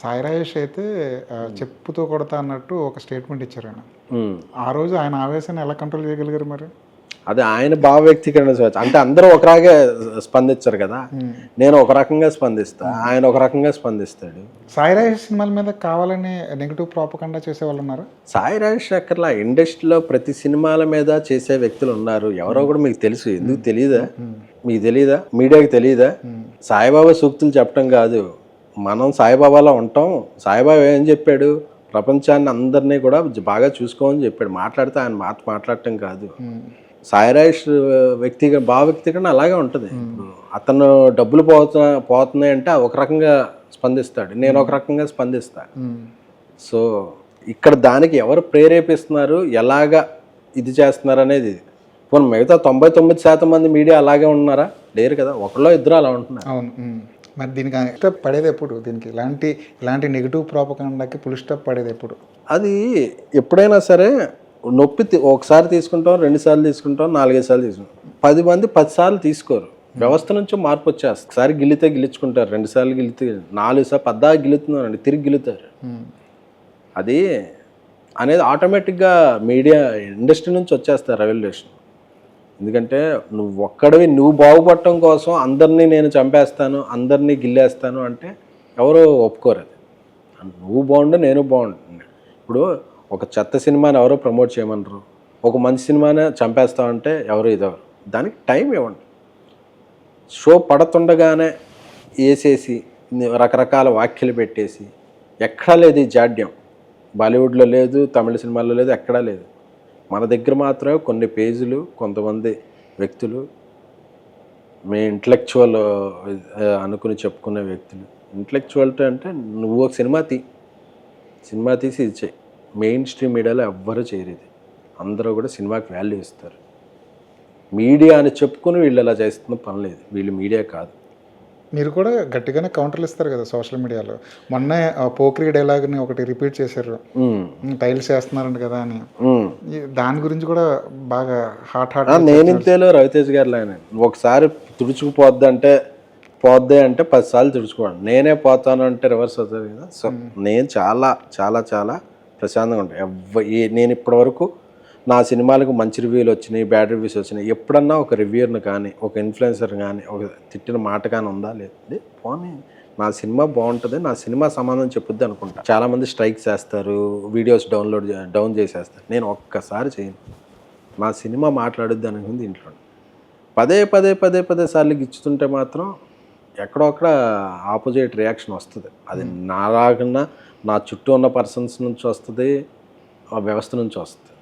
సాయి రాజేష్ అయితే చెప్పుతో కొడతా అన్నట్టు ఒక స్టేట్మెంట్ ఇచ్చారు ఆయన. ఆ రోజు ఆయన ఆవేశాన్ని ఎలా కంట్రోల్ చేయగలిగారు మరి? అది ఆయన భావ వ్యక్తీకరణ అంటే అందరూ ఒకలాగే స్పందించరు కదా. నేను ఒక రకంగా స్పందిస్తా, ఆయన ఒక రకంగా స్పందిస్తాడు. సాయి రాజేష్ సినిమాల మీద కావాలని నెగిటివ్ ప్రాపగండా చేసే వాళ్ళు ఉన్నారు. సాయి రాజేష్ అక్కర్లా, ఇండస్ట్రీలో ప్రతి సినిమాల మీద చేసే వ్యక్తులు ఉన్నారు. ఎవరో కూడా మీకు తెలుసు. ఎందుకు తెలియదా? మీకు తెలియదా? మీడియాకి తెలియదా? సాయిబాబా సూక్తులు చెప్పడం కాదు, మనం సాయిబాబాలో ఉంటాం. సాయిబాబా ఏం చెప్పాడు? ప్రపంచాన్ని అందరినీ కూడా బాగా చూసుకోమని చెప్పాడు. మాట్లాడితే ఆయన మాట్లాడటం కాదు. సాయిరాజేష్ భావ వ్యక్తీకరణ అలాగే ఉంటుంది. అతను డబ్బులు పోతున్నాయి అంటే ఒక రకంగా స్పందిస్తాడు, నేను ఒక రకంగా స్పందిస్తాను. సో ఇక్కడ దానికి ఎవరు ప్రేరేపిస్తున్నారు, ఎలాగా ఇది చేస్తున్నారు అనేది. పోనీ మిగతా 99% మంది మీడియా అలాగే ఉన్నారా? లేరు కదా, ఒకళ్ళో ఇద్దరు అలా ఉంటున్నారు. అవును. మరి దీనికి ఇష్టపడేది ఎప్పుడు? దీనికి ఇలాంటి నెగిటివ్ ప్రాపగండాకి ఫుల్ స్టాప్ పడేది ఎప్పుడు? అది ఎప్పుడైనా సరే నొప్పి ఒకసారి తీసుకుంటాం, 2 సార్లు తీసుకుంటాం, 4-5 సార్లు తీసుకుంటాం. 10 మంది 10 సార్లు తీసుకోరు. వ్యవస్థ నుంచి మార్పు వచ్చేస్తుంది. ఒకసారి గిల్లితే గిల్లించుకుంటారు, 2 సార్లు గిల్లితే 4 సార్లు 10 గిల్లుతున్నారండి, తిరిగి గిల్లుతారు. అది అనేది ఆటోమేటిక్గా మీడియా ఇండస్ట్రీ నుంచి వచ్చేస్తారు రెవల్యూషన్. ఎందుకంటే నువ్వు బాగుపడటం కోసం అందరినీ నేను చంపేస్తాను, అందరినీ గిల్లేస్తాను అంటే ఎవరు ఒప్పుకోరు. అది నువ్వు బాగుండు, నేను బాగుండు. ఇప్పుడు ఒక చెత్త సినిమాని ఎవరో ప్రమోట్ చేయమనరు, ఒక మంచి సినిమానే చంపేస్తామంటే ఎవరు ఇదెవరు. దానికి టైం ఇవ్వండి. షో పడుతుండగానే వేసేసి రకరకాల వ్యాఖ్యలు పెట్టేసి ఎక్కడా లేదు ఈ జాడ్యం. బాలీవుడ్లో లేదు, తమిళ సినిమాల్లో లేదు, ఎక్కడా లేదు. మన దగ్గర మాత్రమే కొన్ని పేజీలు, కొంతమంది వ్యక్తులు, మీ ఇంటలెక్చువల్ అనుకుని చెప్పుకునే వ్యక్తులు. ఇంటలెక్చువల్టీ అంటే నువ్వు ఒక సినిమా తీసి ఇది చేయి. మెయిన్ స్ట్రీమ్ మీడియాలో ఎవ్వరూ చేయలేదు. అందరూ కూడా సినిమాకి వాల్యూ ఇస్తారు. మీడియా అని చెప్పుకుని వీళ్ళు ఇలా చేస్తున్న పని లేదు. వీళ్ళు మీడియా కాదు. మీరు కూడా గట్టిగానే కౌంటర్లు ఇస్తారు కదా సోషల్ మీడియాలో. మొన్నే పోక్రీ డైలాగ్ని ఒకటి రిపీట్ చేశారు, టైల్స్ చేస్తున్నారంట కదా అని. దాని గురించి కూడా బాగా హాట్ నేను ఇంతేలో రవితేజ్ గారు ఆయన ఒకసారి తుడుచుకుపోద్ది అంటే 10 సార్లు తుడుచుకోండి. నేనే పోతాను అంటే రివర్స్ అవుతుంది కదా. సో నేను చాలా చాలా చాలా ప్రశాంతంగా ఉంటాను. నేను ఇప్పటి వరకు నా సినిమాలకు మంచి రివ్యూలు వచ్చినాయి, బ్యాడ్ రివ్యూస్ వచ్చినాయి. ఎప్పుడన్నా ఒక రివ్యూర్ని కానీ, ఒక ఇన్ఫ్లుయెన్సర్ కానీ, ఒక తిట్టిన మాట కానీ ఉందా? లేదు. పోనీ నా సినిమా బాగుంటుంది, నా సినిమా సమాధానం చెప్పుద్ది అనుకుంటా. చాలామంది స్ట్రైక్స్ చేస్తారు, వీడియోస్ డౌన్ చేసేస్తారు. నేను ఒక్కసారి చేయను. నా సినిమా మాట్లాడుద్ది అనుకుంది ఇంట్లో. పదే సార్లు గిచ్చుతుంటే మాత్రం ఎక్కడొక్కడ ఆపోజిట్ రియాక్షన్ వస్తుంది. అది నాలాగన్నా నా చుట్టూ ఉన్న పర్సన్స్ నుంచి వస్తుంది, ఆ వ్యవస్థ నుంచి వస్తుంది.